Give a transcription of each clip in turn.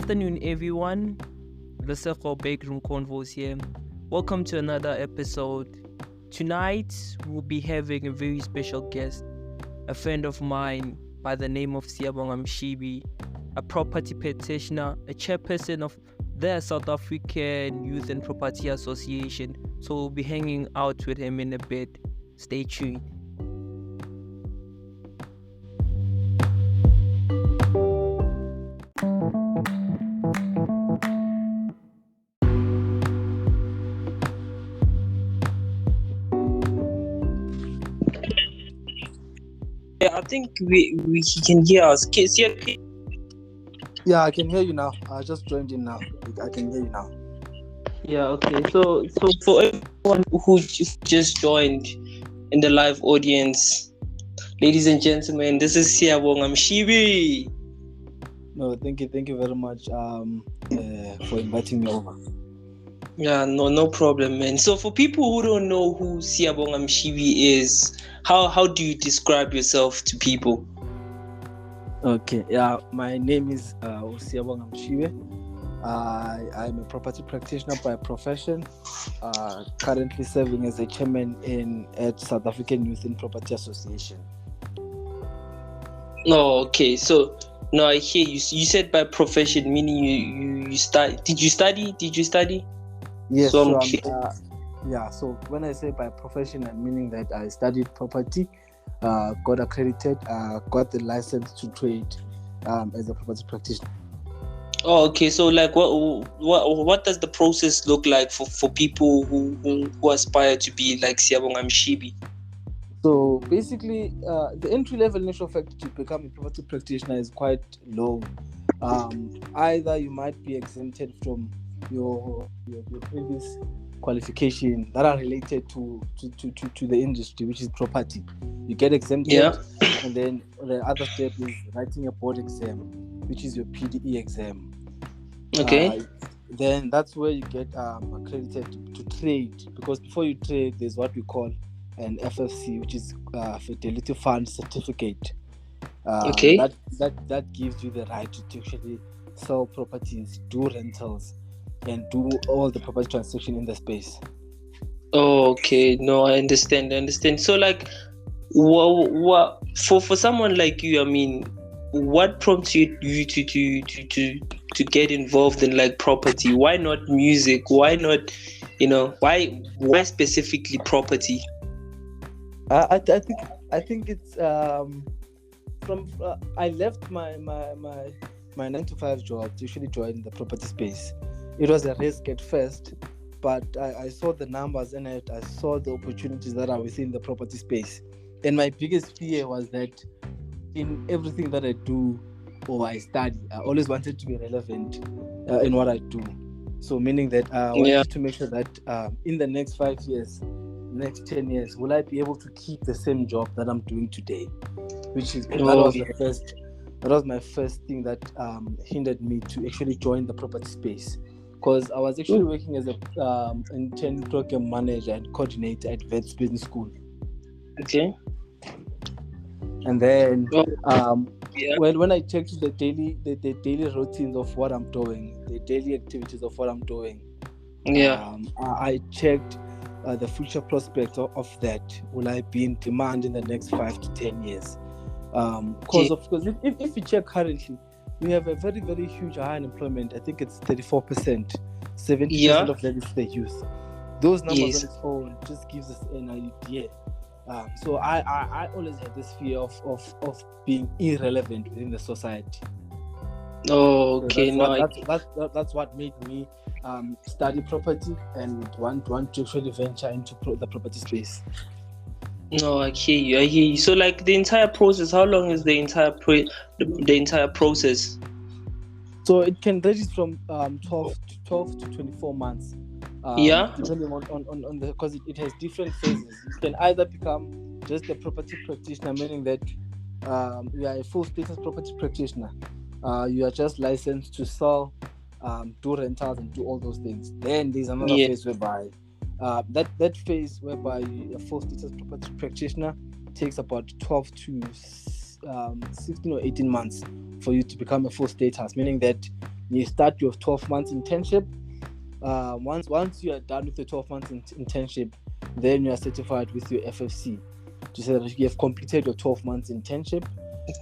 afternoon, everyone. This is our Bedroom Convos here. Welcome to another episode. Tonight, we'll be having a very special guest, a friend of mine by the name of Siyabonga Mshibe, a property practitioner, a chairperson of the South African Youth and Property Association. So we'll be hanging out with him in a bit. Stay tuned. I think he can hear us. Yeah, I can hear you now. I just joined in now. I can hear you now. Yeah, okay. So for everyone who just joined in the live audience, ladies and gentlemen, this is Siyabonga Mshibe. No, thank you very much for inviting me over. Yeah, no problem, man. So for people who don't know who Siyabonga Mshibe is, how do you describe yourself to people? Okay, yeah, my name is Siyabonga Mshibe. I'm a property practitioner by profession, currently serving as a chairman at South African Youth and Property Association. No, okay. So now I hear you. You said by profession, meaning you study. Did you study? Yes. So when I say by profession, I'm meaning that I studied property, got accredited, got the license to trade as a property practitioner. Oh, okay. So like what does the process look like for people who aspire to be like Siyabonga Mshibe? So basically, the entry-level initial factor to become a property practitioner is quite low. Either you might be exempted from your previous qualification that are related to the industry, which is property. You get exempted, and then the other step is writing a board exam, which is your PDE exam. Okay. Then that's where you get accredited to trade, because before you trade, there's what we call an FFC, which is Fidelity Fund Certificate. Okay. That gives you the right to actually sell properties, do rentals, and do all the property transaction in the space. Oh, okay. No, I understand. So like, what for someone like you, I mean, what prompts you to get involved in like property? Why not music? Why not, why specifically property? I think it's from I left my 9-to-5 job to actually join the property space. It was a risk at first, but I saw the numbers in it. I saw the opportunities that are within the property space, and my biggest fear was that in everything that I do or I study, I always wanted to be relevant in what I do. So meaning that I wanted to make sure that in the next 5 years, next 10 years, will I be able to keep the same job that I'm doing today? That was my first thing that hindered me to actually join the property space, because I was actually working as a intern program manager and coordinator at Vets Business School. Okay. And then when I checked the daily routines of what I'm doing, the daily activities of what I'm doing, I checked the future prospects of that. Will I be in demand in the next 5 to 10 years? Because if you check currently, we have a very, very huge high unemployment. I think it's 34%. 70% of that is the youth. Those numbers on its own just gives us an idea. So I always had this fear of being irrelevant within the society. Oh, okay. So that's what made me study property and want to actually venture into the property space. No, I hear you. So like the entire process, how long is the entire process? So it can range from 12 to 24 months. Depending on the, because it has different phases. You can either become just a property practitioner, meaning that you are a full status property practitioner. You are just licensed to sell, do rentals, and do all those things. Then there's another phase whereby that phase whereby a full status property practitioner takes about 12 to 16 or 18 months for you to become a full status, meaning that you start your 12 months internship. Once you are done with the 12 months internship, then you are certified with your FFC to say that you have completed your 12 months internship,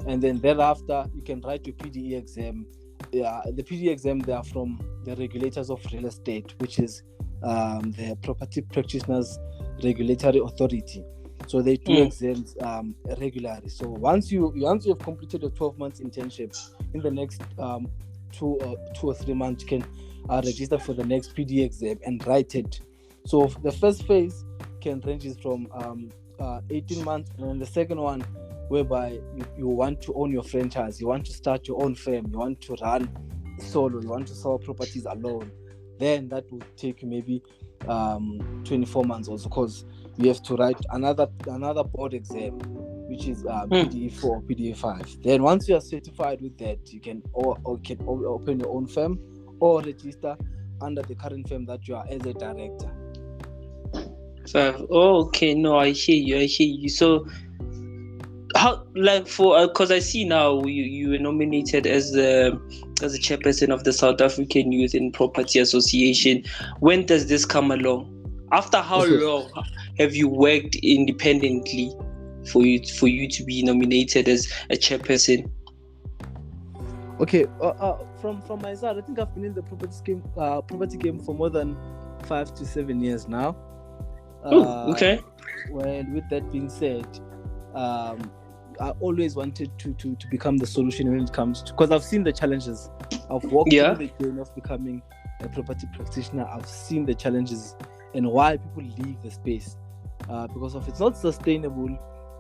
and then thereafter you can write your PDE exam. The PDE exam, they are from the regulators of real estate, which is the Property Practitioners Regulatory Authority. So they do exams regularly. So once you have completed your 12 months internship, in the next 2 or 3 months, you can register for the next PDE exam and write it. So the first phase can range from 18 months, and then the second one, whereby you want to own your franchise, you want to start your own firm, you want to run solo, you want to sell properties alone, then that will take you maybe 24 months also, because you have to write another board exam, which is PDE 4 or PDE 5. Then once you are certified with that, you can open your own firm or register under the current firm that you are as a director. Okay, no, I hear you. So how, like, for because I see now you were nominated as the chairperson of the South African Youth in Property Association. When does this come along? After how long have you worked independently for you to be nominated as a chairperson? Okay, from my side, I think I've been in the property game for more than 5 to 7 years now. Okay. Well, with that being said, I always wanted to become the solution when it comes to, because I've seen the challenges. I've walked through the journey of becoming a property practitioner. I've seen the challenges and why people leave the space, because of it's not sustainable,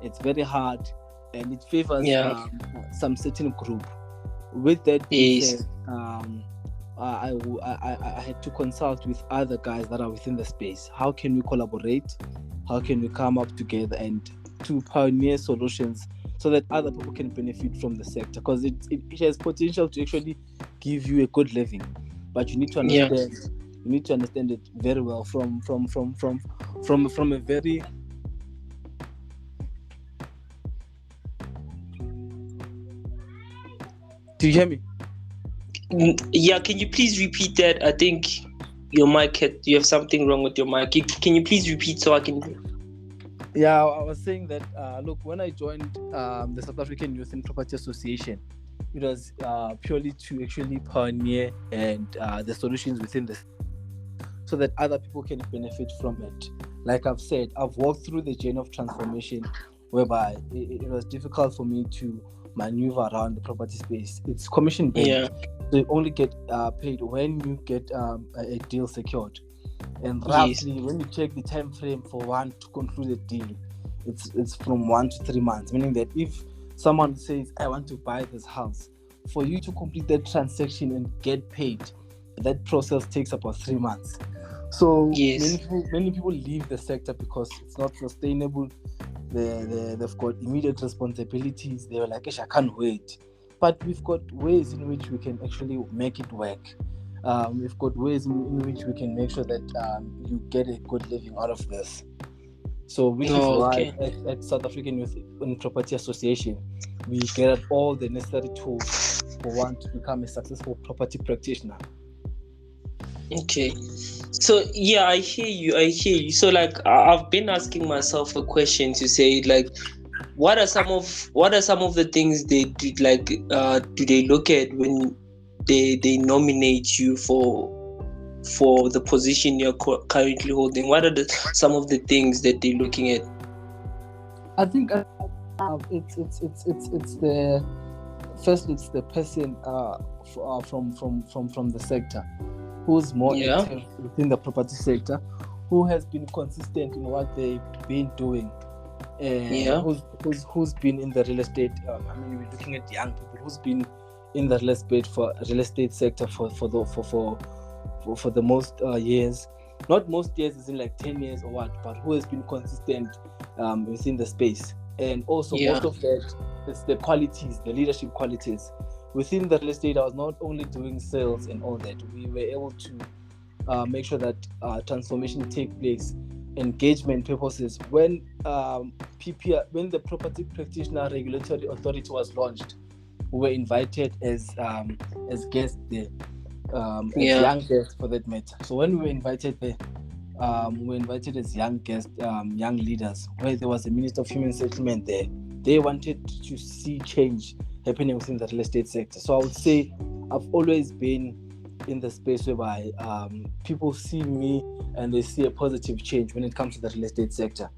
it's very hard, and it favors some certain group. With that being said, I had to consult with other guys that are within the space. How can we collaborate? How can we come up together and to pioneer solutions so that other people can benefit from the sector? Because it has potential to actually give you a good living, but you need to understand. You need to understand it very well from a very. Do you hear me? Yeah, can you please repeat that? I think your mic you have something wrong with your mic. Can you please repeat so I can? Yeah, I was saying that, look, when I joined the South African Youth in Property Association, it was purely to actually pioneer and the solutions within this, so that other people can benefit from it. Like I've said, I've walked through the journey of transformation, whereby it was difficult for me to maneuver around the property space. It's commission based, so you only get paid when you get a deal secured. And roughly, when you check the time frame for one to conclude a deal, it's from 1 to 3 months. Meaning that if someone says, I want to buy this house, for you to complete that transaction and get paid, that process takes about 3 months. So many people leave the sector because it's not sustainable. They've got immediate responsibilities. They're like, I can't wait. But we've got ways in which we can actually make it work. We've got ways in which we can make sure that you get a good living out of this. So which is why at South African Youth in Property Association, we get all the necessary tools for one to become a successful property practitioner. Okay. So I hear you. So like I've been asking myself a question to say, like, what are some of the things they do, like do they look at when they nominate you for the position you're currently holding? What are some of the things that they're looking at? I think it's the first, it's the person from the sector who's more active within the property sector, who has been consistent in what they've been doing, and who's been in the real estate. We're looking at young people who's been in the real estate sector for the most years. Not most years, as in like 10 years or what, but who has been consistent within the space. And also most of that, it's the qualities, the leadership qualities. Within the real estate, I was not only doing sales and all that. We were able to make sure that transformation take place, engagement purposes. When when the Property Practitioner Regulatory Authority was launched, we were invited as guests there, as young guests for that matter. So when we were invited there, we were invited as young guests, young leaders, where there was a Minister of Human Settlement there. They wanted to see change happening within the real estate sector. So I would say I've always been in the space whereby people see me and they see a positive change when it comes to the real estate sector.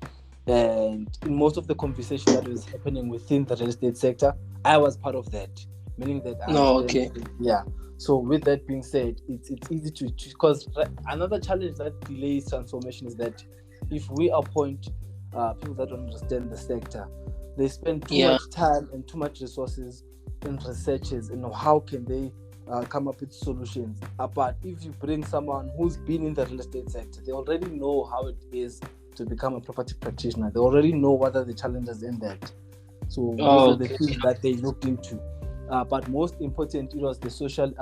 And in most of the conversation that was happening within the real estate sector, I was part of that, meaning that So with that being said, it's easy to because another challenge that delays transformation is that if we appoint people that don't understand the sector, they spend too much time and too much resources in researches and how can they come up with solutions. But if you bring someone who's been in the real estate sector, they already know how it is to become a property practitioner. They already know what are the challenges in that. So those are the things that they looked into. But most important, it was the social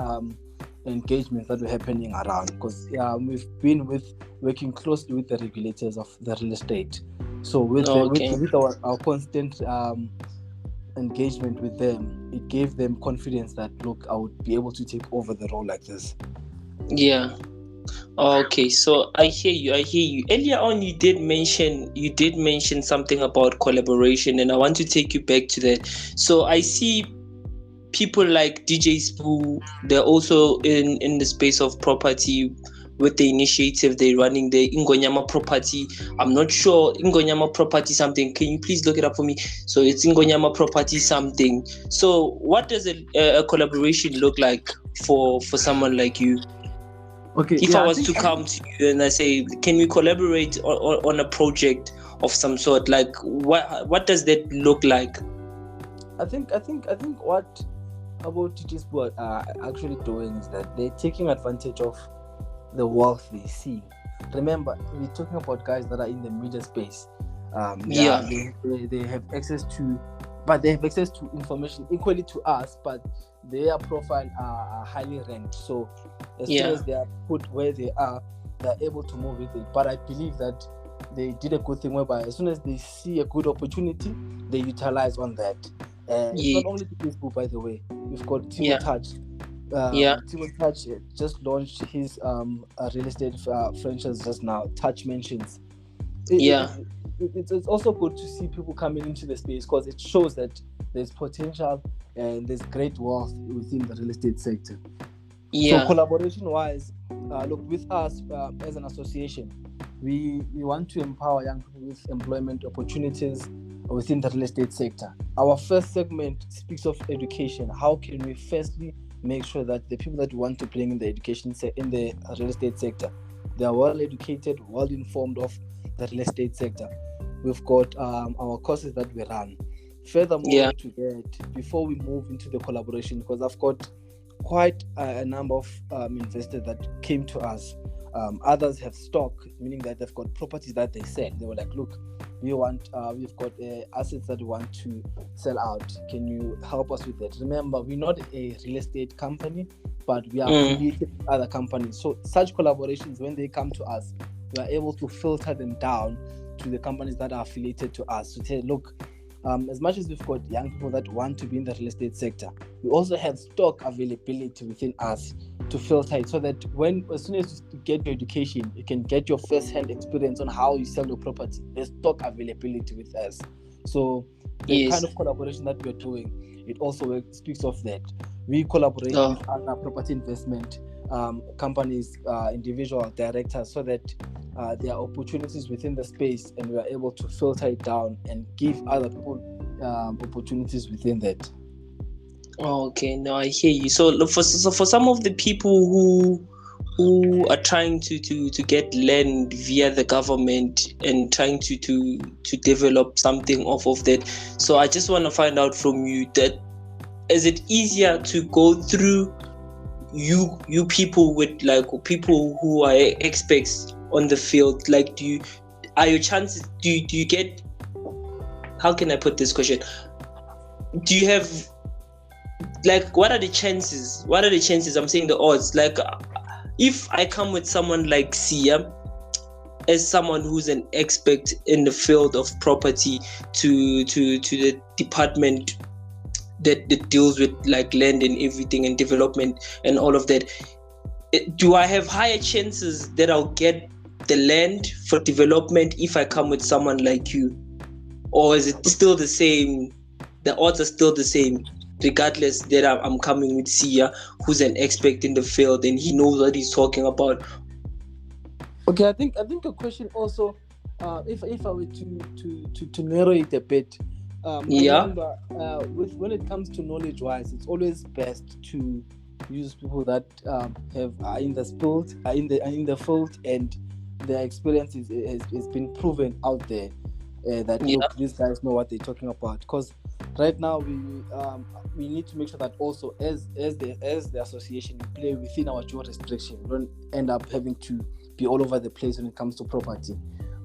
engagement that were happening around, because we've been working closely with the regulators of the real estate. So with our constant engagement with them, it gave them confidence that, look, I would be able to take over the role like this. Yeah. Okay, so I hear you. Earlier on, you did mention something about collaboration, and I want to take you back to that. So I see people like DJ Spoo, they're also in the space of property with the initiative they're running, the Ingonyama Property. I'm not sure, Ingonyama Property something. Can you please look it up for me? So it's Ingonyama Property something. So what does a collaboration look like for someone like you? Okay. If I was to come to you and I say, can we collaborate on a project of some sort? Like, what does that look like? I think what about teachers are actually doing is that they're taking advantage of the wealth they see. Remember, we're talking about guys that are in the media space. They have access to, but they have access to information equally to us, but their profile are highly ranked. So as soon as they are put where they are, they're able to move with it. But I believe that they did a good thing whereby as soon as they see a good opportunity, they utilize on that. It's not only the Facebook, by the way. We've got Timo Touch. Timo Touch just launched his real estate franchise just now. Touch mentions. It's also good to see people coming into the space, because it shows that there's potential and there's great wealth within the real estate sector. So collaboration-wise, look, with us as an association, we want to empower young people with employment opportunities within the real estate sector. Our first segment speaks of education. How can we firstly make sure that the people that we want to bring in the education in the real estate sector, they are well educated, well informed of the real estate sector. We've got our courses that we run. Furthermore, to that, before we move into the collaboration, because I've got quite a number of investors that came to us. Others have stock, meaning that they've got properties that they sell. They were like, look, we've got assets that we want to sell out. Can you help us with that? Remember, we're not a real estate company, but we are affiliated with other companies. So such collaborations, when they come to us, we are able to filter them down to the companies that are affiliated to us to say, look, as much as we've got young people that want to be in the real estate sector, we also have stock availability within us to filter it, so that as soon as you get your education, you can get your first-hand experience on how you sell your property. There's stock availability with us. So the kind of collaboration that we're doing, it also speaks of that. We collaborate with other property investment companies, individual directors, so that there are opportunities within the space, and we are able to filter it down and give other people opportunities within that. Okay, no, I hear you. So for some of the people who are trying to get land via the government and trying to develop something off of that, so I just want to find out from you, that is it easier to go through you people with like people who are experts on the field? Like, do you get, how can I put this question? Do you have, like, what are the chances? I'm saying the odds. Like, if I come with someone like Sia, as someone who's an expert in the field of property to the department that deals with like land and everything and development and all of that, do I have higher chances that I'll get the land for development if I come with someone like you? Or is it still the same? The odds are still the same, regardless that I'm coming with Siya, who's an expert in the field and he knows what he's talking about. Okay, I think a question also, if I were to narrow it a bit, remember, when it comes to knowledge-wise, it's always best to use people that are in the field, and their experience has been proven out there. That look, these guys know what they're talking about. Because right now we need to make sure that also as the association, we play within our geo restriction. We don't end up having to be all over the place when it comes to property.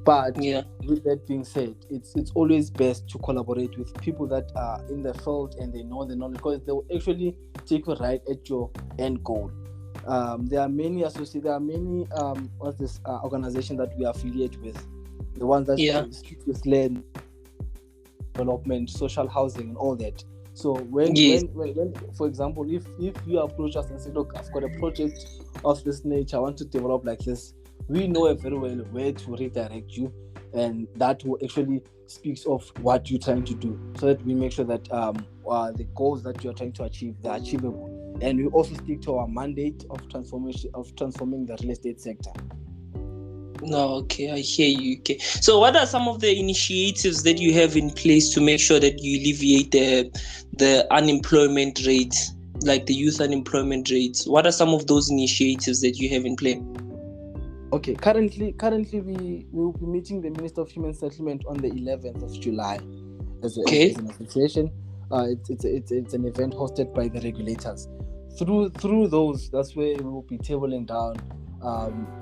But with that being said, it's always best to collaborate with people that are in the field and they know the knowledge, because they will actually take you right at your end goal. There are many organizations that we are affiliated with, the ones that speak with land development, social housing, and all that. So when for example, if you approach us and say, look, I've got a project of this nature, I want to develop like this, we know very well where to redirect you, and that will actually speaks of what you're trying to do, so that we make sure that the goals that you're trying to achieve, they're achievable. And we also stick to our mandate of transforming the real estate sector. No, okay, I hear you. Okay, so what are some of the initiatives that you have in place to make sure that you alleviate the unemployment rates, like the youth unemployment rates? What are some of those initiatives that you have in play? Okay, currently we will be meeting the Minister of Human Settlement on the 11th of July as an association. It's an event hosted by the regulators. Through those, that's where we will be tabling down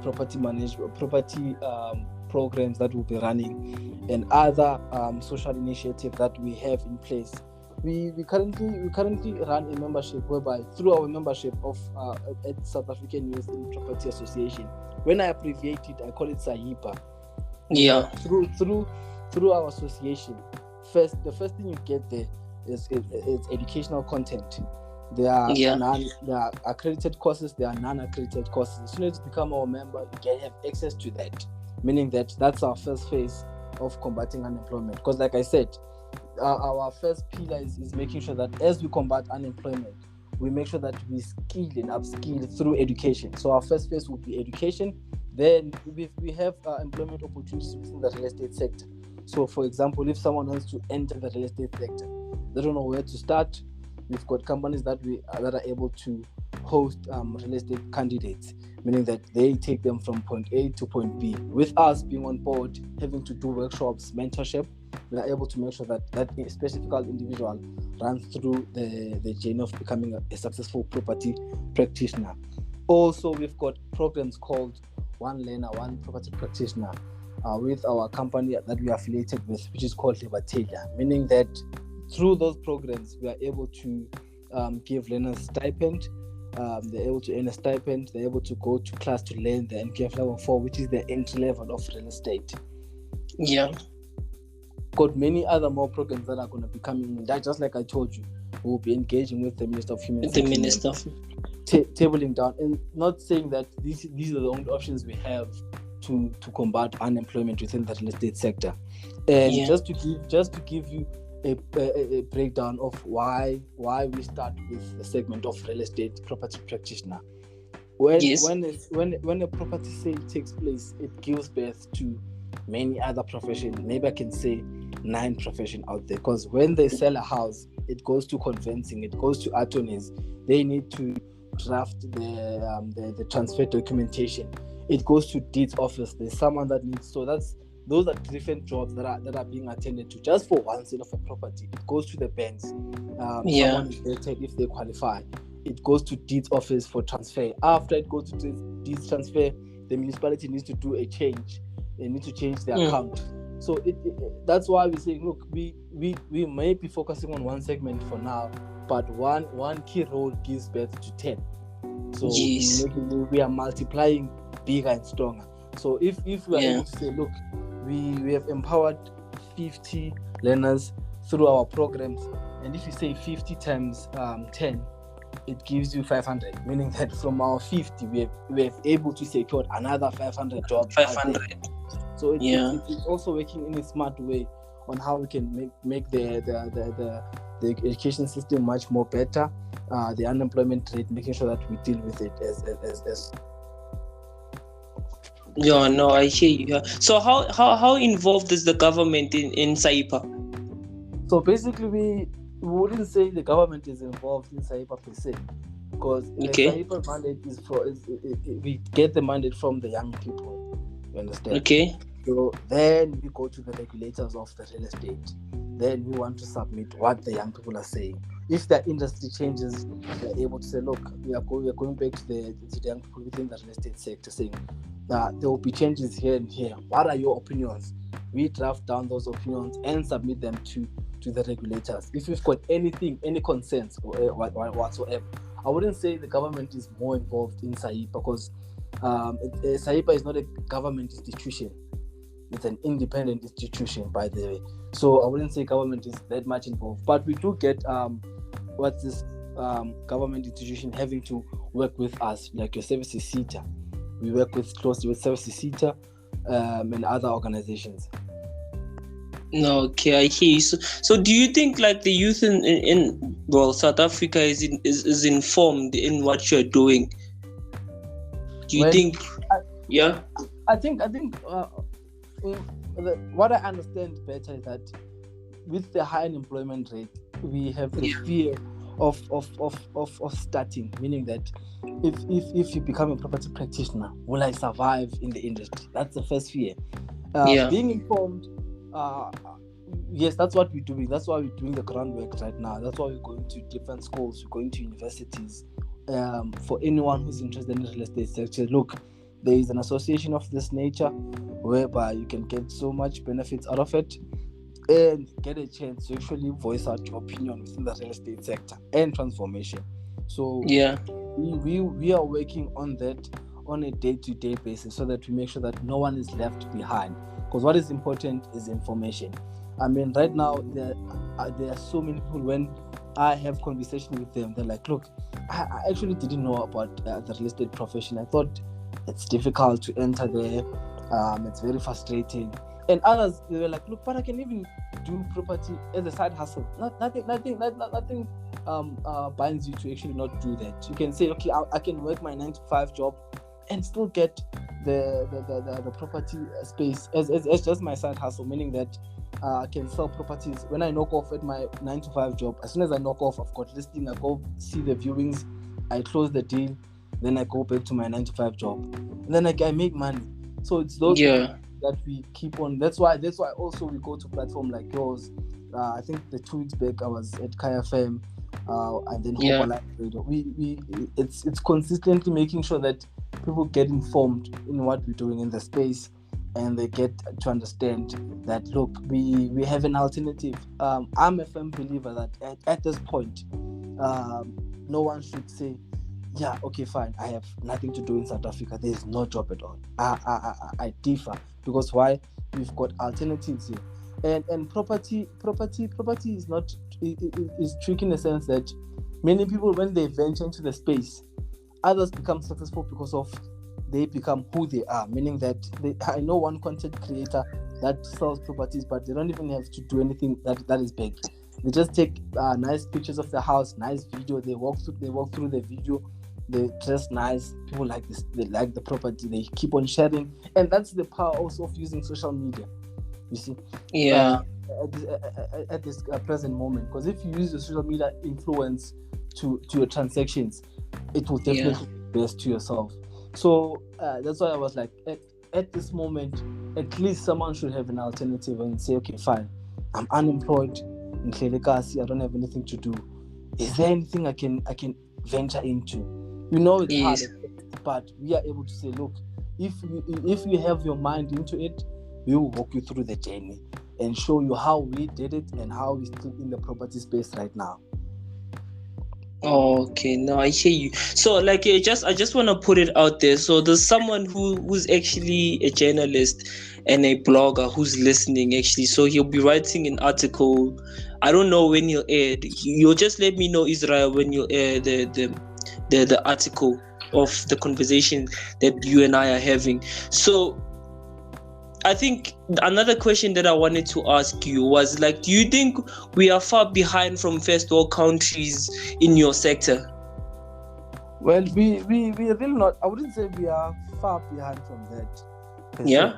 property programs that we'll be running, and other social initiatives that we have in place. We currently run a membership whereby, through our membership of at South African Youth in Property Association, when I abbreviate it, I call it SAYIPA. Yeah. Through our association, the first thing you get there is educational content. There are accredited courses, there are non-accredited courses. As soon as you become our member, you can have access to that, meaning that that's our first phase of combating unemployment. Because like I said, our first pillar is making sure that as we combat unemployment, we make sure that we skill and upskill through education. So our first phase will be education. Then we have employment opportunities within the real estate sector. So for example, if someone wants to enter the real estate sector, they don't know where to start, we've got companies that are able to host real estate candidates, meaning that they take them from point A to point B. With us being on board, having to do workshops, mentorship, we are able to make sure that specific individual runs through the journey of becoming a successful property practitioner. Also, we've got programs called One Learner, One Property Practitioner with our company that we are affiliated with, which is called Libertalia, meaning that through those programs, we are able to give learners stipend. They're able to earn a stipend. They're able to go to class to learn the NQF level 4, which is the entry level of real estate. Yeah. Got many other more programs that are going to be coming in. That, just like I told you, we'll be engaging with the Minister of Human Settlement, tabling down, and not saying that these are the only options we have to combat unemployment within the real estate sector. And just to give you a breakdown of why we start with the segment of real estate property practitioner. When a property sale takes place, it gives birth to many other professions. Maybe I can say 9 professions out there, because when they sell a house, it goes to conveyancing, it goes to attorneys. They need to draft the transfer documentation. It goes to deeds office. There's someone that needs, those are different jobs that are being attended to just for one sale of a property. It goes to the banks. Someone is vetted if they qualify. It goes to deeds office for transfer. After it goes to deeds transfer, the municipality needs to do a change. They need to change their account. So that's why we say, look, we may be focusing on one segment for now, but one key role gives birth to 10. So we are multiplying bigger and stronger. So if we are able to say, look, we have empowered 50 learners through our programs, and if you say 50 times 10, it gives you 500, meaning that from our 50 we have able to secure another 500 jobs. 500. So it's also working in a smart way on how we can make the education system much more better, the unemployment rate, making sure that we deal with it as Yeah, no, I hear you. Yeah. So how involved is the government in SAYIPA? So basically, we wouldn't say the government is involved in SAYIPA per se, because the SAYIPA mandate we get the mandate from the young people. You understand? Okay. So then we go to the regulators of the real estate. Then we want to submit what the young people are saying. If the industry changes, they're able to say, look, we are going back to the young people within the real estate sector, saying that there will be changes here and here. What are your opinions? We draft down those opinions and submit them to the regulators. If we've got any concerns or whatsoever, I wouldn't say the government is more involved in SAYIPA, because SAYIPA is not a government institution. It's an independent institution, by the way. So I wouldn't say government is that much involved. But we do get what's this government institution having to work with us, like your services SETA. We work closely with services SETA and other organizations. No, okay, I hear you. So do you think like the youth in South Africa is informed in what you're doing? Do you think? I think what I understand better is that with the high unemployment rate, we have the fear of starting, meaning that if you become a property practitioner, will I survive in the industry? That's the first fear. Being informed, yes, that's what we're doing. That's why we're doing the groundwork right now. That's why we're going to different schools, we're going to universities. For anyone who's interested in the real estate sector, look, there is an association of this nature whereby you can get so much benefits out of it and get a chance to actually voice out your opinion within the real estate sector and transformation. So we are working on that on a day-to-day basis, so that we make sure that no one is left behind, because what is important is information. I mean, right now there are so many people, when I have conversation with them, they're like, look, I actually didn't know about the real estate profession. I thought it's difficult to enter there. It's very frustrating. And others, they were like, look, but I can even do property as a side hustle. Nothing binds you to actually not do that. You can say, okay, I can work my 9-to-5 job and still get the property space as just my side hustle, meaning that I can sell properties when I knock off at my 9-to-5 job. As soon as I knock off, I've got listing, I go see the viewings, I close the deal, then I go back to my 9-to-5 job, and then I make money. So it's those that we keep on. That's why also we go to platform like yours. I think the 2 weeks back I was at Kaya FM, and then Radio. It's consistently making sure that people get informed in what we're doing in the space, and they get to understand that, look, we have an alternative. I'm a firm believer that at this point, no one should say, yeah, okay, fine, I have nothing to do in South Africa, there is no job at all. I differ, because why? We've got alternatives here. And property is not is tricky in the sense that many people, when they venture into the space, others become successful because of they become who they are, meaning that I know one content creator that sells properties, but they don't even have to do anything that is big. They just take nice pictures of the house, nice video, they walk through the video, they dress nice, people like this, they like the property, they keep on sharing. And that's the power also of using social media, you see. At this present moment, because if you use your social media influence to your transactions, it will definitely be best to yourself. So that's why I was like, at this moment, at least someone should have an alternative and say, okay, fine, I'm unemployed in Khelekasi, I don't have anything to do. Is there anything I can venture into? You know, it's hard, but we are able to say, look, if you have your mind into it, we will walk you through the journey and show you how we did it and how we're still in the property space right now. Okay, no, I hear you. So, like, I just want to put it out there. So, there's someone who's actually a journalist and a blogger who's listening. Actually, so he'll be writing an article. I don't know when you'll air. You'll just let me know, Israel, when you'll air the article of the conversation that you and I are having. So, I think another question that I wanted to ask you was, like, do you think we are far behind from first world countries in your sector? Well, we really not. I wouldn't say we are far behind from that. Yeah.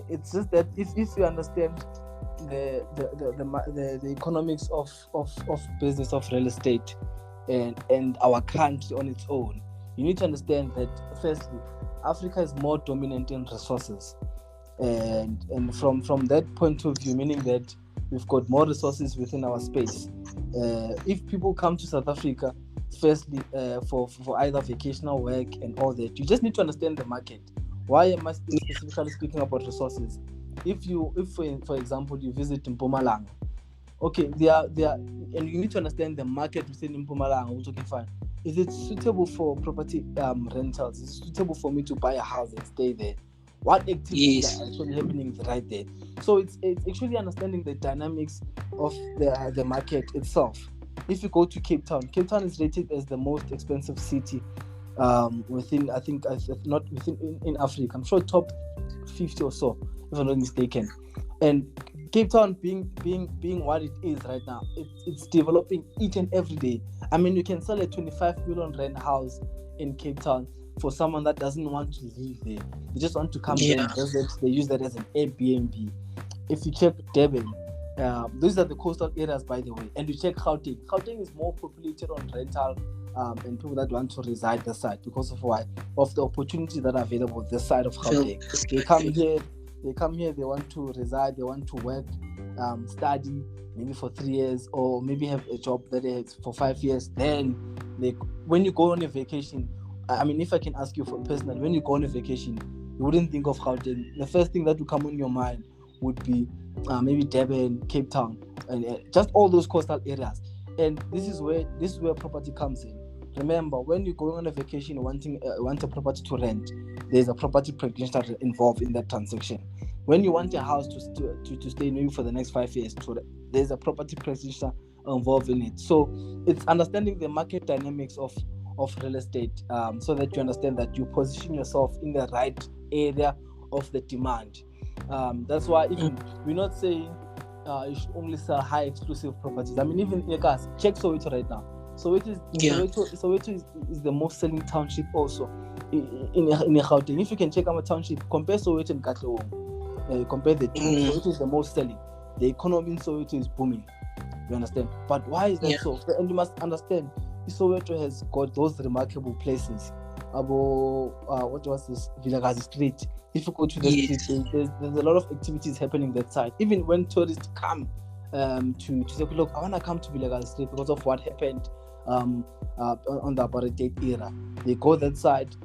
It's just that if you understand the economics of business of real estate and our country on its own, you need to understand that firstly, Africa is more dominant in resources, and from that point of view, meaning that we've got more resources within our space. If people come to South Africa, firstly, for either vacational work and all that, you just need to understand the market. Why am I specifically speaking about resources? If for example you visit Mpumalanga, okay, there are, and you need to understand the market within Mpumalanga. Which, okay, fine. Is it suitable for property rentals? Is it suitable for me to buy a house and stay there? What activities are actually happening right there? So it's actually understanding the dynamics of the market itself. If you go to Cape Town is rated as the most expensive city within, I think, not within in Africa. I'm sure top 50 or so, if I'm not mistaken. And Cape Town being what it is right now, it's developing each and every day. I mean, you can sell a 25 million rand house in Cape Town for someone that doesn't want to live there. They just want to come there and they use that as an Airbnb. If you check Durban, these are the coastal areas, by the way, and you check Gauteng is more populated on rental and people that want to reside this side because of why? Of the opportunities that are available this side of Gauteng. They come here, they want to reside, they want to work, study maybe for 3 years, or maybe have a job that is for 5 years. Then when you go on a vacation, I mean, if I can ask you for personal, when you go on a vacation, you wouldn't think of Gauteng. The first thing that would come on your mind would be maybe Durban, Cape Town, and just all those coastal areas. And this is where property comes in. Remember, when you're going on a vacation, want a property to rent, there's a property practitioner involved in that transaction. When you want a house to stay maybe for the next 5 years, there's a property practitioner involved in it. So it's understanding the market dynamics of real estate, so that you understand that you position yourself in the right area of the demand. That's why even we're not saying you should only sell high exclusive properties. I mean, even check Soweto right now. Soweto is the most selling township also in Gauteng. If you can check our township, compare Soweto and Katlehong, compare the two. Soweto is the most selling. The economy in Soweto is booming. You understand? But why is that so? And you must understand, Soweto has got those remarkable places. What was this? Vilakazi Street. If you go to the street, there's a lot of activities happening that side. Even when tourists come to say, look, I want to come to Vilakazi Street because of what happened on the apartheid era. They go that side.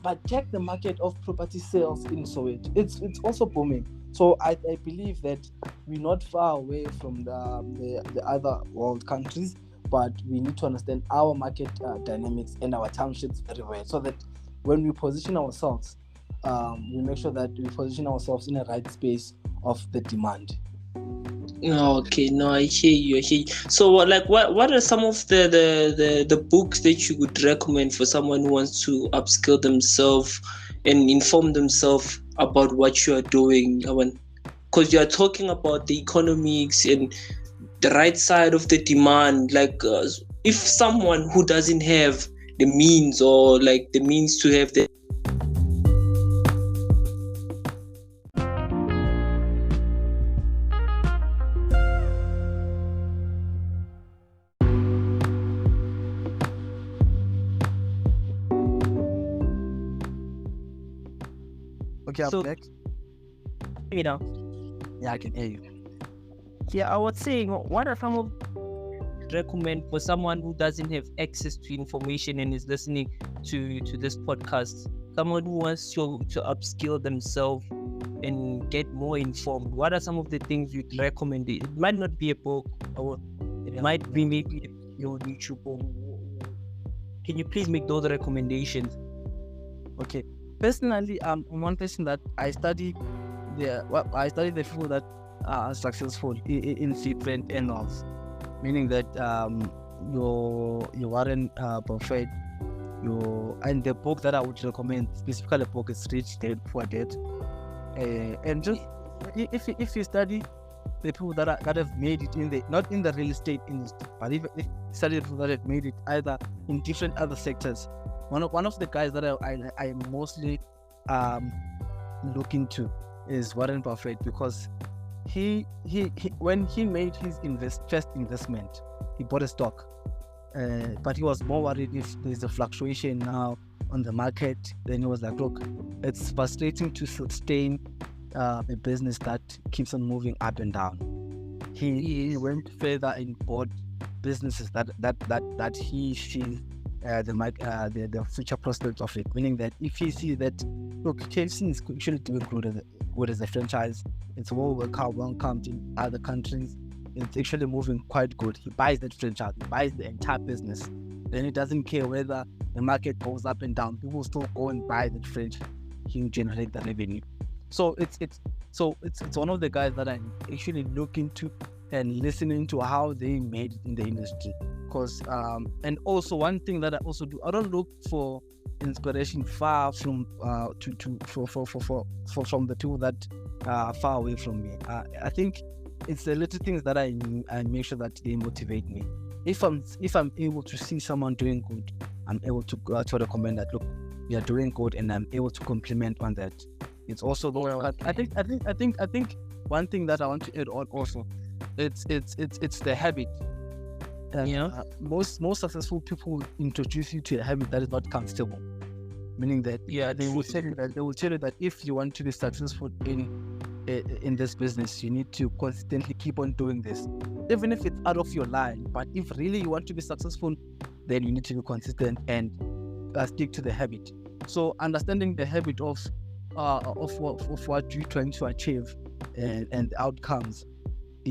But check the market of property sales in Soweto. It's also booming. So I believe that we're not far away from the other world countries, but we need to understand our market dynamics and our townships very well, so that when we position ourselves, we make sure that we position ourselves in the right space of the demand. Okay, no, I hear you. So, what are some of the books that you would recommend for someone who wants to upskill themselves and inform themselves about what you are doing? Because you are talking about the economics and the right side of the demand. If someone who doesn't have the means or the means to have the Okay, I'm back. You know. Yeah, I can hear you. Yeah, I was saying, what are some of recommend for someone who doesn't have access to information and is listening to this podcast? Someone who wants to upskill themselves and get more informed. What are some of the things you'd recommend? It might not be a book, or it might be maybe your YouTube? Or can you please make those recommendations? Okay. Personally, I'm one person that I study the people that are successful in different angles, meaning that your Warren Buffett, and the book that I would recommend specifically, the book is Rich Dad Poor Dad, and just if you study the people that have made it not in the real estate industry, but if you study the people that have made it either in different other sectors. One of the guys that I mostly looking to is Warren Buffett, because he when he made his first investment, he bought a stock, but he was more worried if there's a fluctuation now on the market. Then he was like, look, it's frustrating to sustain a business that keeps on moving up and down. He went further and bought businesses that he sees the future prospects of it, meaning that if he sees that, look, KFC is actually doing good as a franchise, it's well welcomed in other countries, it's actually moving quite good, he buys that franchise, he buys the entire business. Then he doesn't care whether the market goes up and down, people still go and buy that franchise, he will generate the revenue. So it's one of the guys that I'm actually looking to and listening to how they made it in the industry. Because and also one thing that I also do, I don't look for inspiration far from from the people that are far away from me. I think it's the little things that I make sure that they motivate me. If I'm able to see someone doing good, I'm able to recommend that, look, you are doing good, and I'm able to compliment on that. It's also I think one thing that I want to add on also, it's the habit. Most successful people introduce you to a habit that is not comfortable, meaning that they will tell you that if you want to be successful in this business, you need to consistently keep on doing this, even if it's out of your line. But if really you want to be successful, then you need to be consistent and stick to the habit. So understanding the habit of what you're trying to achieve and outcomes,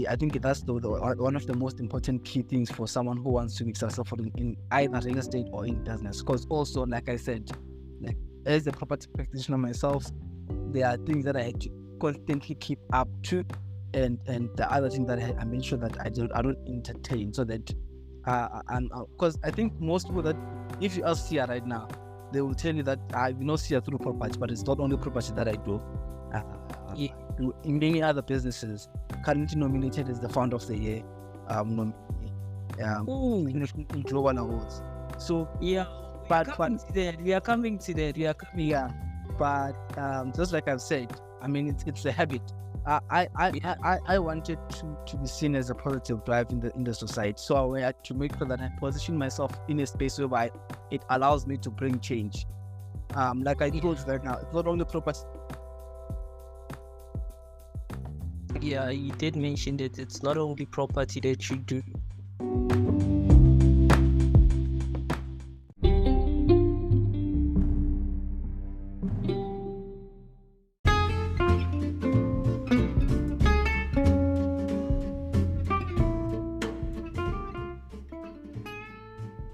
I think that's one of the most important key things for someone who wants to be successful in either real estate or in business. Because also, like I said, like as a property practitioner myself, there are things that I had to constantly keep up to, and the other thing that I make sure that I don't entertain, so that because I think most people that, if you ask Sia right now, they will tell you that I know Sia through property, but it's not only property that I do. In many other businesses, currently nominated as the founder of the year, in global awards. So we are coming to that. But just like I've said, I mean, it's a habit. I wanted to be seen as a positive drive in the society, so I had to make sure that I position myself in a space where it allows me to bring change. Like I told you right now, it's not only property. Yeah, you did mention that it's not only property that you do.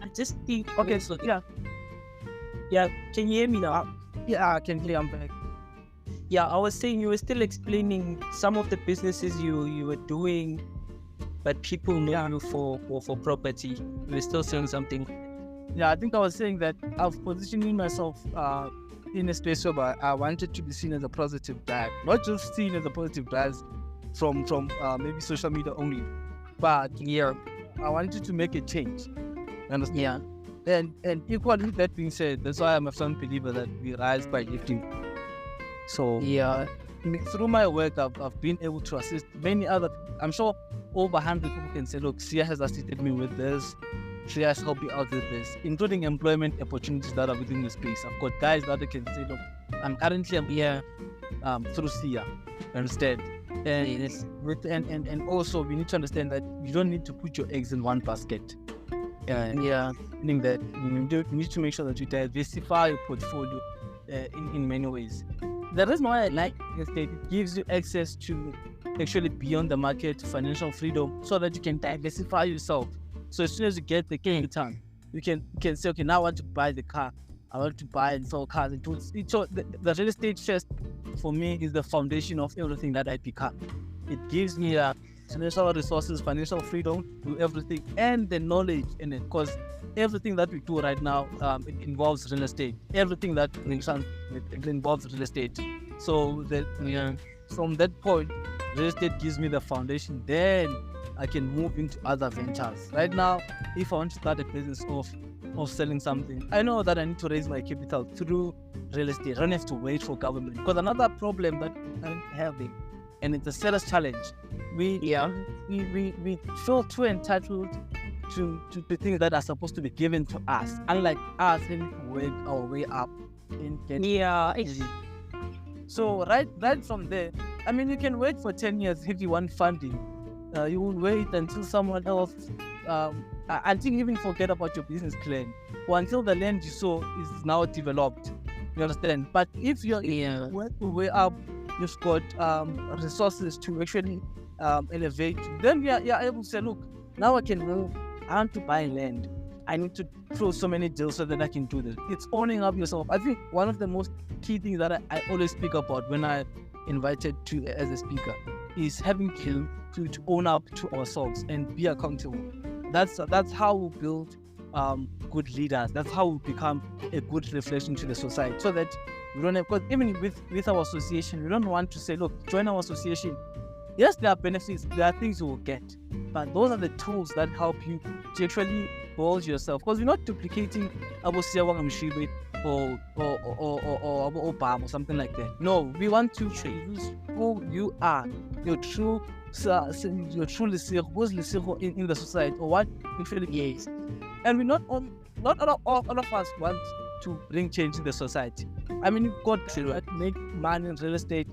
I just think. Okay, so yeah. Can you hear me now? Yeah, I can hear. I'm back. Yeah, I was saying you were still explaining some of the businesses you were doing, but people know you for property. You were still saying something. Yeah, I think I was saying that I've positioned myself in a space where I wanted to be seen as a positive drive, not just seen as a positive drive from maybe social media only, but I wanted to make a change. Understand? Yeah. And equally, that being said, that's why I'm a firm believer that we rise by lifting. So through my work, I've been able to assist many other. I'm sure over 100 people can say, look, Sia has assisted me with this. Sia has helped me out with this, including employment opportunities that are within the space. I've got guys that can say, look, I'm here through Sia. Understand? And also we need to understand that you don't need to put your eggs in one basket. Meaning that you need to make sure that you diversify your portfolio in many ways. The reason why I like is that it gives you access to actually beyond the market financial freedom, so that you can diversify yourself. So as soon as you get the capital, you can say, okay, now I want to buy the car. I want to buy and sell cars. So the real estate first for me is the foundation of everything that I become. It gives me financial resources, financial freedom, do everything, and the knowledge in it. Because everything that we do right now, it involves real estate. Everything that it involves real estate. So from that point, real estate gives me the foundation. Then I can move into other ventures. Right now, if I want to start a business of selling something, I know that I need to raise my capital through real estate. I don't have to wait for government. Because another problem that I'm having, and it's a seller's challenge, we feel too entitled to things that are supposed to be given to us. Unlike us having to work our way up in getting So right from there, I mean, you can wait for 10 years if you want funding. You will wait until someone else, until you even forget about your business plan, or until the land you saw is now developed. You understand? But if you're work your way up, you've got resources to actually elevate, then you're able to say, look, now I can move. I want to buy land. I need to close so many deals so that I can do this. It's owning up yourself. I think one of the most key things that I always speak about when I'm invited to as a speaker is having to own up to ourselves and be accountable. That's how we build good leaders. That's how we become a good reflection to the society. So that we don't have, because even with our association, we don't want to say, look, join our association. Yes, there are benefits, there are things you will get, but those are the tools that help you to actually build yourself. Because we're not duplicating Siyabonga Mshibe or Obama or something like that. No, we want to use who you are, your true lesego in the society, or what you feel is. And we not all of us want to bring change in the society. I mean, you've got people that make money in real estate,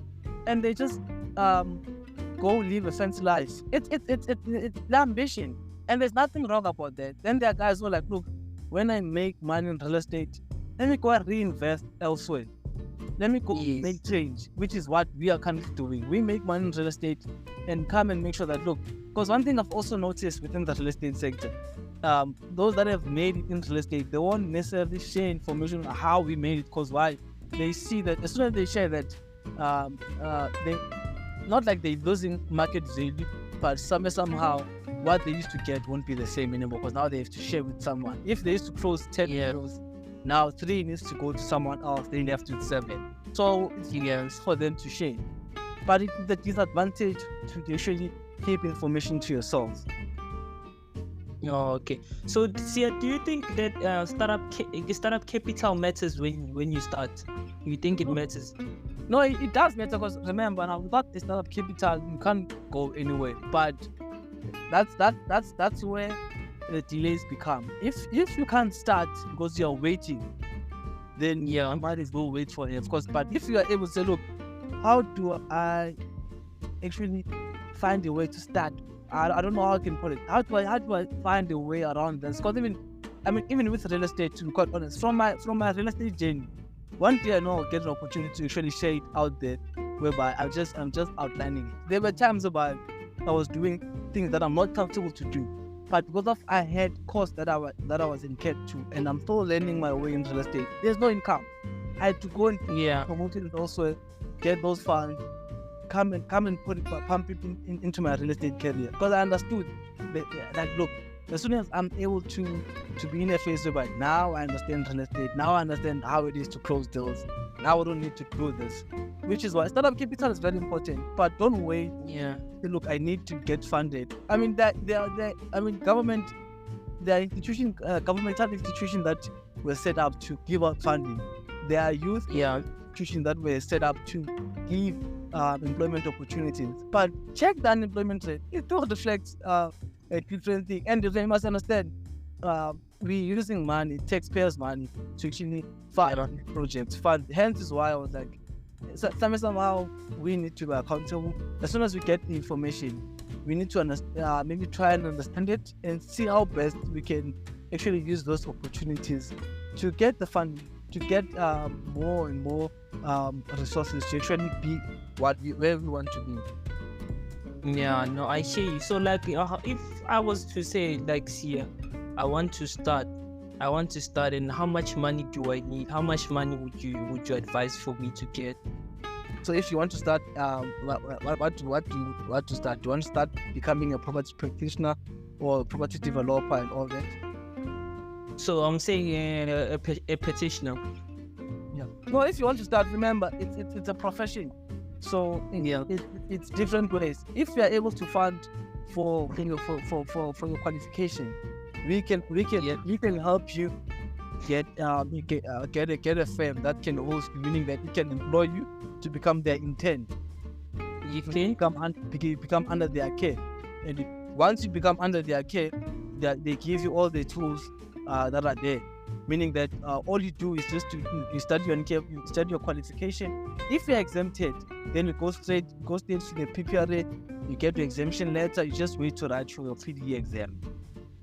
and they just go live a fancy life. It's the ambition, and there's nothing wrong about that. Then there are guys who are like, look, when I make money in real estate, let me go and reinvest elsewhere. Let me go make change, which is what we are currently doing. We make money in real estate and come and make sure that, look, because one thing I've also noticed within the real estate sector, those that have made it in real estate, they won't necessarily share information on how we made it, because why? They see that as soon as they share that, they not like they're losing market value, but somehow what they used to get won't be the same anymore, because now they have to share with someone. If they used to close 10 deals, now 3 needs to go to someone else, they left with 7. So it's for them to share. But it's the disadvantage to actually keep information to yourself. Oh, okay. So, Sia, do you think that startup capital matters when you start? You think it matters? No, it does matter, because remember, now without the startup capital, you can't go anywhere. But that's where the delays become. If you can't start because you're waiting, then you might as well wait for it, of course. But if you are able to say, look, how do I actually find a way to start? I don't know how I can put it. How do I find a way around this? Because even with real estate, to be quite honest, from my real estate journey, one day I know I'll get an opportunity to actually share it out there, whereby I'm just outlining it. There were times whereby I was doing things that I'm not comfortable to do, but because I had costs that I was incurred to, and I'm still learning my way in real estate. There's no income. I had to go and promote it also, get those funds, come and pump it into my real estate career, because I understood that look, as soon as I'm able to be in a phase whereby now I understand real estate, now I understand how it is to close deals, now I don't need to do this, which is why startup capital is very important. But don't wait. Look, I need to get funded. I mean, government, there are governmental institutions that were set up to give out funding. There are youth institutions that were set up to give employment opportunities. But check the unemployment rate. It still reflects a different thing. And you must understand, we're using money, taxpayers' money, to actually fund projects. Hence is why I was like, somehow we need to be accountable. As soon as we get the information, we need to maybe try and understand it and see how best we can actually use those opportunities to get the funding, to get more and more resources to actually be where we want to be. Yeah, no, I hear you. So like, if I was to say like, Sia, I want to start, and how much money do I need? How much money would you advise for me to get? So if you want to start, what do you want to start? Do you want to start becoming a property practitioner or a property developer and all that? So I'm saying a practitioner. Yeah. Well, if you want to start, remember it's a profession. So it's different ways. If you are able to fund for your qualification, we can help you get a firm that can host, meaning that it can employ you to become their intern. You can become under their care, and once you become under their care, they give you all the tools that are there. Meaning that all you do is just you study your qualification. If you're exempted, then you go straight to the PPRA. You get your exemption letter. You just wait to write for your PDE exam.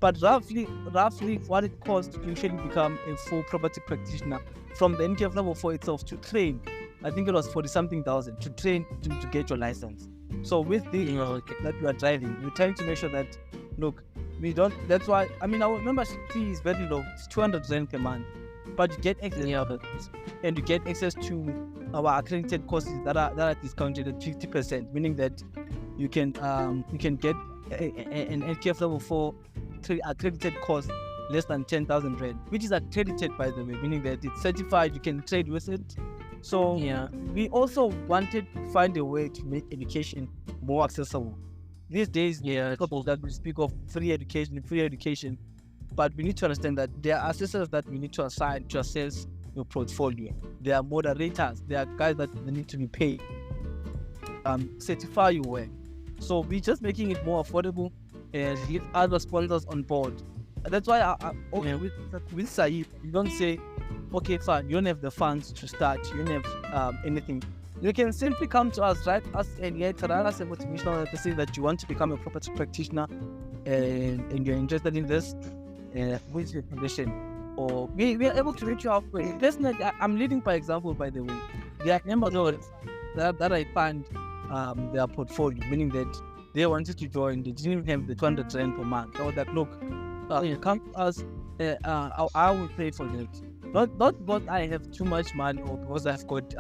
But roughly, what it costs to usually become a full property practitioner from the NQF level 4 itself to train, I think it was 40-something thousand to train to get your license. So with this that you are driving, we're trying to make sure that, look, we don't. That's why, I mean, our membership fee is very low. It's 200 Rand per month, but you get access and you get access to our accredited courses that are discounted at 50%, meaning that you can get an NQF level 4 accredited course less than 10,000 Rand, which is accredited, by the way, meaning that it's certified. You can trade with it. So we also wanted to find a way to make education more accessible. These days, that we speak of free education, but we need to understand that there are assessors that we need to assign to assess your portfolio. There are moderators, there are guys that they need to be paid, certify your work. So we're just making it more affordable and get other sponsors on board. And that's why with SAYIPA, you don't say, okay, fine, you don't have the funds to start, you don't have anything. You can simply come to us, write us and write us a motivational letter saying that you want to become a property practitioner and you're interested in this with your condition. Or we are able to reach you out. Personally, I'm leading by example, by the way. There are members that I fund their portfolio, meaning that they wanted to join, they didn't even have the 200 Rand per month. I was like, look, come to us, I will pay for it. Not because I have too much money or because I've got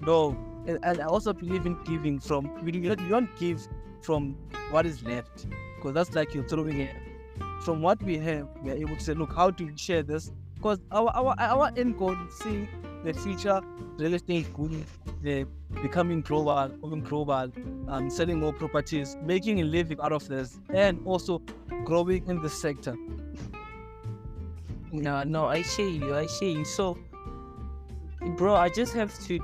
no. And I also believe in giving from. You don't give from what is left, because that's like you're throwing it. From what we have, we are able to say, look, how do we share this? Because our end goal is seeing the future real estate becoming global, selling more properties, making a living out of this, and also growing in the sector. No, I see you. So, bro, I just have to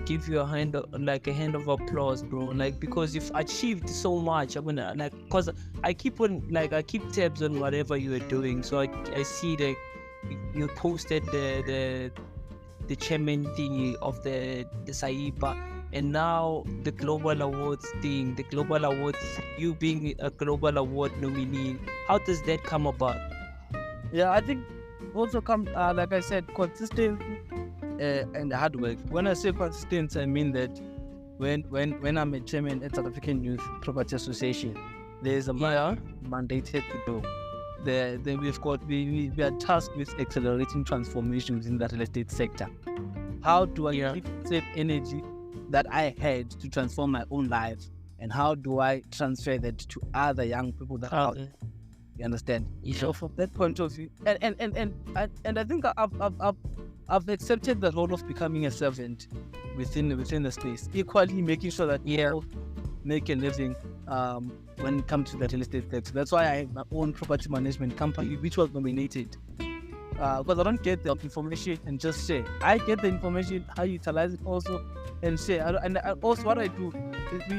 give you a hand of applause, bro. Like, because you've achieved so much. I'm gonna cause I keep tabs on whatever you are doing. So I see that you posted the chairman thingy of the SAYIPA, and now the global awards thing. The global awards, you being a global award nominee. How does that come about? Yeah, I think also like I said, consistency and hard work. When I say consistency, I mean that when I'm a chairman at South African Youth Property Association, there's a mandated to do. Then we are tasked with accelerating transformations in the real estate sector. How do I keep the same energy that I had to transform my own life, and how do I transfer that to other young people that are out there? You understand? So from that point of view, and I think I've accepted the role of becoming a servant within the space, equally making sure that people make a living when it comes to the real estate sector. That's why I have my own property management company, which was nominated. Because I don't get the information and just share. I get the information, I utilize it also and share. And also what I do,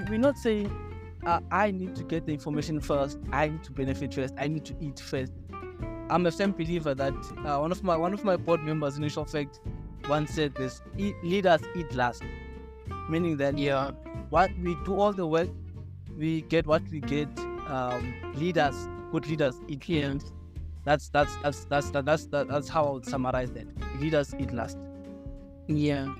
we're not saying I need to get the information first, I need to benefit first, I need to eat first. I'm a firm believer that one of my board members, in actual fact, once said this: leaders eat last. Meaning that what we do all the work, we get what we get. Good leaders eat here. That's how I would summarize that. Leaders eat last. Yeah.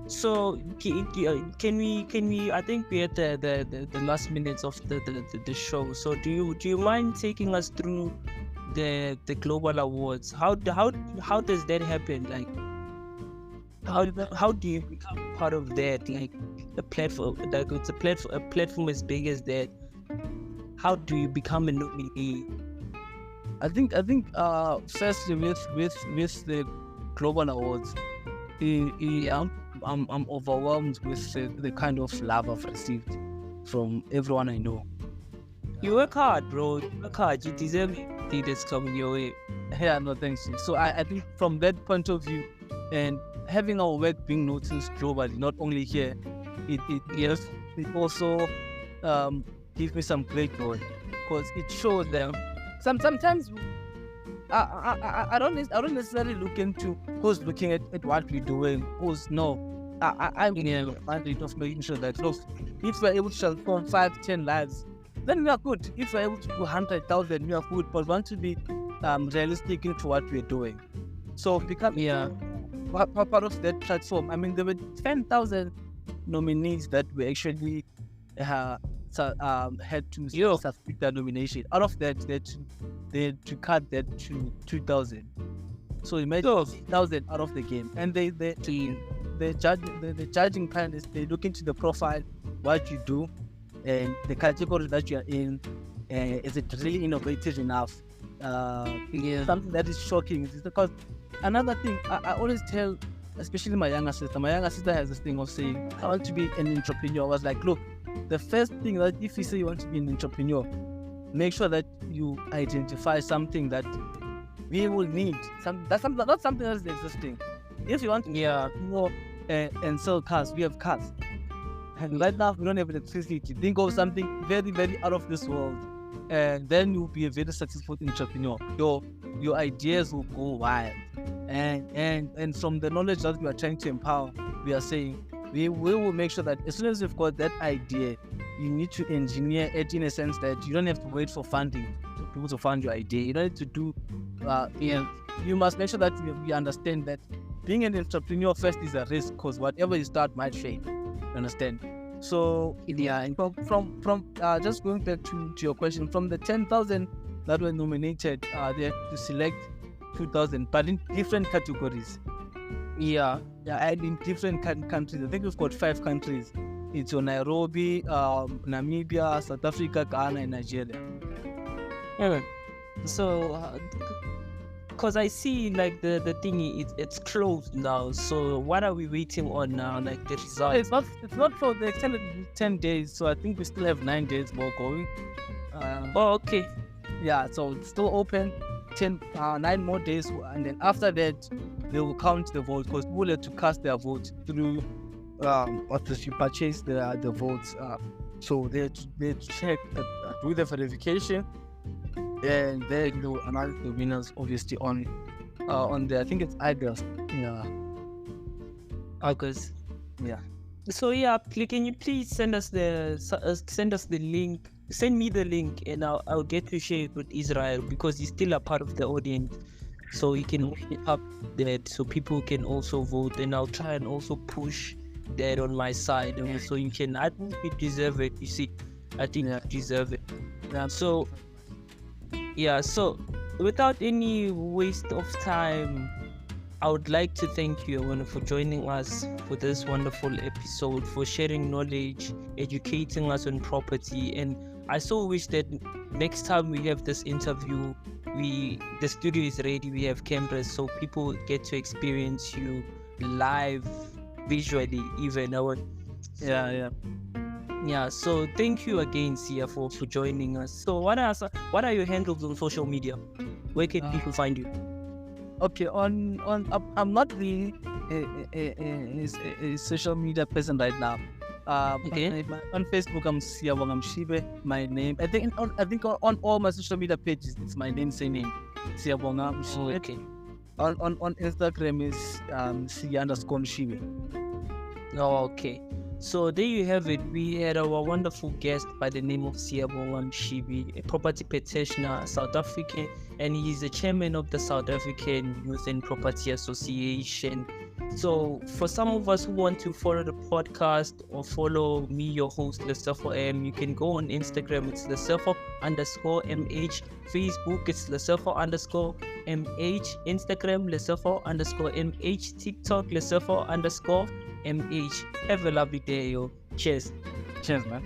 So can we? I think we're at the last minutes of the show. So do you mind taking us through the global awards? How does that happen? Like how do you become part of that? Like a platform, like it's a platform as big as that. How do you become a nominee? I think firstly with the global awards, I'm overwhelmed with the kind of love I've received from everyone I know. You work hard, bro. You work hard. You deserve everything that's coming your way. Yeah, no, thanks. So I think from that point of view, and having our work being noticed globally, not only here, it also gives me some great joy, because it shows them. Sometimes I don't necessarily look into who's looking at what we're doing, who's no. I'm minded of making sure that, look, if we're able to transform 5-10 lives, then we are good. If we're able to do 100,000, we are good. But we want to be realistic into what we're doing. So become part of that platform. I mean, there were 10,000 nominees that we actually had to submit their nomination. Out of that, they had to cut that to 2,000. So we made 1,000 out of the game. And the judging panelists, they look into the profile, what you do, and the category that you are in. Is it really innovative enough? Something that is shocking is because another thing I always tell, especially my younger sister has this thing of saying, I want to be an entrepreneur. I was like, look, the first thing that if you say you want to be an entrepreneur, make sure that you identify something that we will need. Not something that is existing. If you want to and sell cars, we have cars. And right now we don't have electricity. Think of something very, very out of this world, and then you'll be a very successful entrepreneur. Your ideas will go wild. And from the knowledge that we are trying to empower, we are saying we will make sure that as soon as you've got that idea, you need to engineer it in a sense that you don't have to wait for funding to people to fund your idea. You don't need to do you must make sure that you understand that being an entrepreneur first is a risk, because whatever you start might fail. You understand? So from just going back to your question, from the 10,000 that were nominated, they had to select 2,000, but in different categories. And in different countries. I think we've got 5 countries. It's Nairobi, Namibia, South Africa, Ghana, and Nigeria. So because I see like the thing it's closed now. So what are we waiting on now? Like the results? It's not closed. They extended 10 days, so I think we still have 9 days more going. Okay. Yeah, so it's still open. 9 more days, and then after that they will count the votes, because people have to cast their votes through if you purchase the votes. So they check do the verification, and then they will announce the winners obviously on the, I think it's August. August. Yeah. So can you please send us the link? Send me the link, and I'll get to share it with Israel, because he's still a part of the audience. So he can open up that so people can also vote, and I'll try and also push that on my side. And so you can, I think you deserve it. You see, I think you deserve it. So without any waste of time, I would like to thank you, Awena, for joining us for this wonderful episode, for sharing knowledge, educating us on property. And I so wish that next time we have this interview, the studio is ready, we have cameras, so people get to experience you live, visually even. So thank you again, Sia, for joining us. So what are your handles on social media? Where can people find you? Okay, I'm not really a social media person right now. On Facebook I'm Siyabonga Mshibe, my name. I think on all my social media pages it's my name, same name, Siyabonga Mshibe. Okay. On Instagram is Siya_Mshibe. Oh, okay. So there you have it. We had our wonderful guest by the name of Siyabonga Mshibe, a property practitioner, South African, and he's the chairman of the South African Youth and Property Association. So for some of us who want to follow the podcast or follow me, your host, Lesefo M, you can go on Instagram, it's Lesefo_MH, Facebook, it's Lesefo_MH, Instagram, Lesefo_MH, TikTok, Lesefo_MH. Have a lovely day, yo. Cheers. Cheers, man.